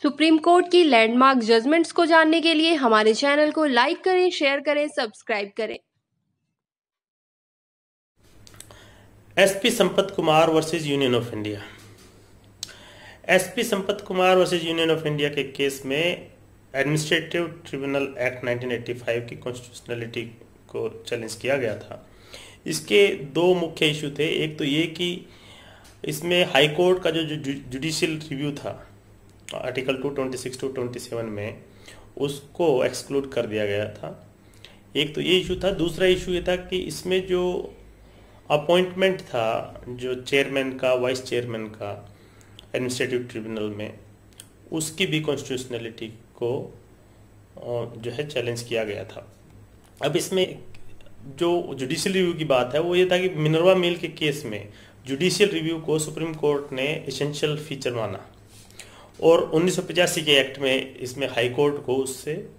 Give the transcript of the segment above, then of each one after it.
Supreme court की landmark judgments को जानने के लिए हमारे चैनल को लाइक करें, शेयर करें, सब्सक्राइब करें। SP Sampat Kumar versus Union of India. SP Sampat Kumar versus Union of India के केस में एडमिनिस्ट्रेटिव ट्रिब्यूनल एक्ट 1985 की कॉन्स्टिट्यूशनलिटी को चैलेंज किया गया था। इसके दो मुख्य इशू थे। एक तो ये कि इसमें हाई कोर्ट का जो जुडिशियल रिव्यू था आर्टिकल 226 टू 27 में, उसको एक्सक्लूड कर दिया गया था। एक तो ये इशू था। दूसरा इशू ये था कि इसमें जो अपॉइंटमेंट था जो चेयरमैन का, वाइस चेयरमैन का एडमिनिस्ट्रेटिव ट्रिब्यूनल में, उसकी भी कॉन्स्टिट्यूशनलिटी को जो है चैलेंज किया गया था। अब इसमें जो जुडिशियल रिव्यू की बात है वो ये था कि मिनर्वा मिल के केस में जुडिशियल रिव्यू को सुप्रीम कोर्ट ने एसेंशियल फीचर माना और 1985 के एक्ट में इसमें हाई कोर्ट को उससे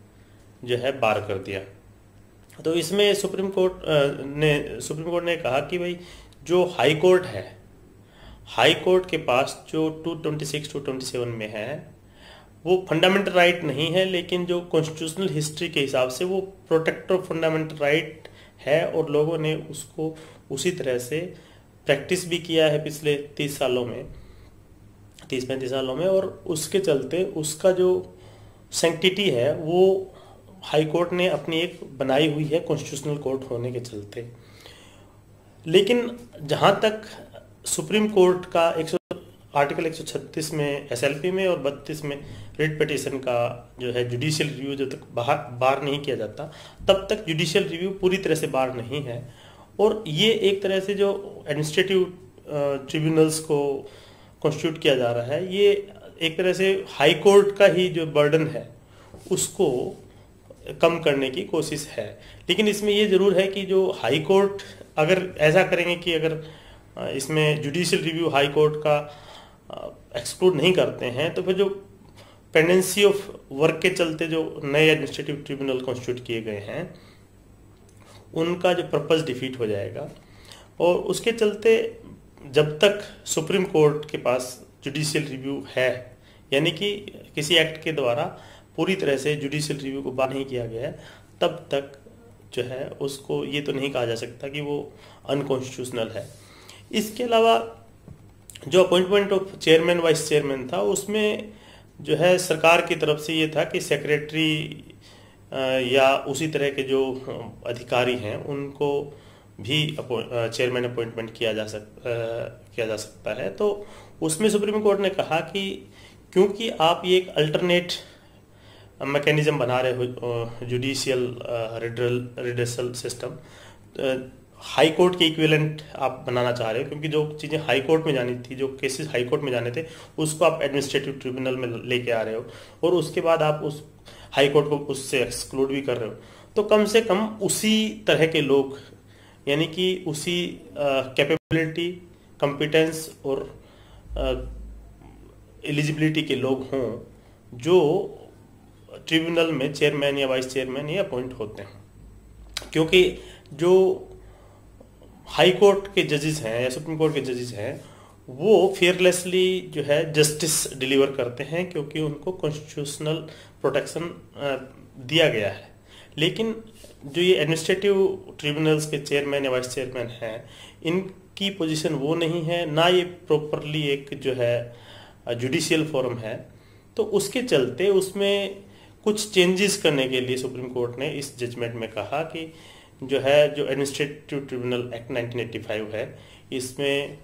जो है बार कर दिया। तो इसमें सुप्रीम कोर्ट ने कहा कि भाई जो हाई कोर्ट है, हाई कोर्ट के पास जो 226 टू 27 में है वो फंडामेंटल राइट नहीं है, लेकिन जो कॉन्स्टिट्यूशनल हिस्ट्री के हिसाब से वो प्रोटेक्टर ऑफ फंडामेंटल राइट है और लोगों ने उसको उसी तरह से प्रैक्टिस भी किया है पिछले 30-35 सालों में, और उसके चलते उसका जो सैंक्टिटी है वो हाई कोर्ट ने अपनी एक बनाई हुई है कॉन्स्टिट्यूशनल कोर्ट होने के चलते। लेकिन जहां तक सुप्रीम कोर्ट का आर्टिकल 136 में एसएलपी में और 32 में रिट पिटीशन का जो है जुडिशियल रिव्यू जब तक बार नहीं किया जाता तब तक जुडिशियल रिव्यू पूरी तरह से बार नहीं है। और ये एक तरह से जो एडमिनिस्ट्रेटिव ट्रिब्यूनल्स को कॉन्स्टिट्यूट किया जा रहा है, ये एक तरह से हाई कोर्ट का ही जो बर्डन है उसको कम करने की कोशिश है। लेकिन इसमें ये जरूर है कि जो हाई कोर्ट अगर ऐसा करेंगे कि अगर इसमें जुडिशियल रिव्यू हाई कोर्ट का एक्सक्लूड नहीं करते हैं तो फिर जो पेंडेंसी ऑफ वर्क के चलते जो नए एडमिनिस्ट्रेटिव ट्रिब्यूनल कॉन्स्टिट्यूट किए गए हैं उनका जो पर्पस डिफीट हो जाएगा। और उसके चलते जब तक सुप्रीम कोर्ट के पास जुडिशियल रिव्यू है, यानी कि किसी एक्ट के द्वारा पूरी तरह से जुडिशियल रिव्यू को बार नहीं किया गया है, तब तक जो है उसको ये तो नहीं कहा जा सकता कि वो अनकॉन्स्टिट्यूशनल है। इसके अलावा जो appointment of chairman vice chairman था उसमें जो है सरकार की तरफ से ये था कि सेक्रेटरी या उसी तरह के जो अधिकारी हैं उनको भी चेयरमैन अपॉइंटमेंट किया जा सकता है। तो उसमें सुप्रीम कोर्ट ने कहा कि क्योंकि आप ये एक अल्टरनेट मैकेनिज्म बना रहे हो judicial redressal system, high court के इक्विवेलेंट आप बनाना चाह रहे हो, क्योंकि जो चीज़ें हाई कोर्ट में जानी थी, जो केसेस हाई कोर्ट में जाने थे उसको आप एडमिनिस्ट्रेटिव ट्रिब्यूनल में लेके आ रहे हो और उसके बाद आप उस हाई कोर्ट को उससे एक्सक्लूड भी कर रहे हो। तो कम से कम उसी तरह के लोग, यानी कि उसी कैपेबिलिटी, कॉम्पिटेंस और एलिजिबिलिटी के लोग हों जो ट्रिब्यूनल में चेयरमैन या वाइस चेयरमैन या अपॉइंट होते हैं। क्योंकि जो हाई कोर्ट के जजेस हैं या सुप्रीम कोर्ट के जजेस हैं वो फेयरलेसली जो है जस्टिस डिलीवर करते हैं, क्योंकि उनको कॉन्स्टिट्यूशनल प्रोटेक्शन दिया गया है। लेकिन जो ये एडमिनिस्ट्रेटिव ट्रिब्यूनल्स के चेयरमैन या वाइस चेयरमैन हैं, इनकी पोजीशन वो नहीं है, ना ये प्रॉपरली एक जो है जुडिशियल फोरम है। तो उसके चलते उसमें कुछ चेंजेस करने के लिए सुप्रीम कोर्ट ने इस जजमेंट में कहा कि जो एडमिनिस्ट्रेटिव ट्रिब्यूनल एक्ट 1985 है, इसमें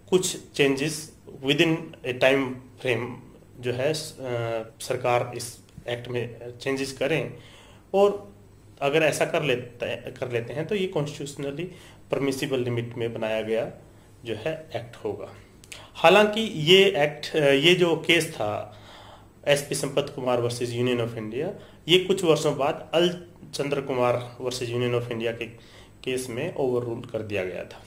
कुछ changes with in A time frame जो है सरकार इस एक्ट में चेंजेस करें, और अगर ऐसा कर लेते हैं तो ये कॉन्स्टिट्यूशनली परमिसिबल लिमिट में बनाया गया जो है एक्ट होगा। हालांकि ये जो केस था SP Sampat Kumar versus Union of India, ये कुछ वर्षों बाद L Chandra Kumar versus Union of India के केस में ओवर रूल कर दिया गया था।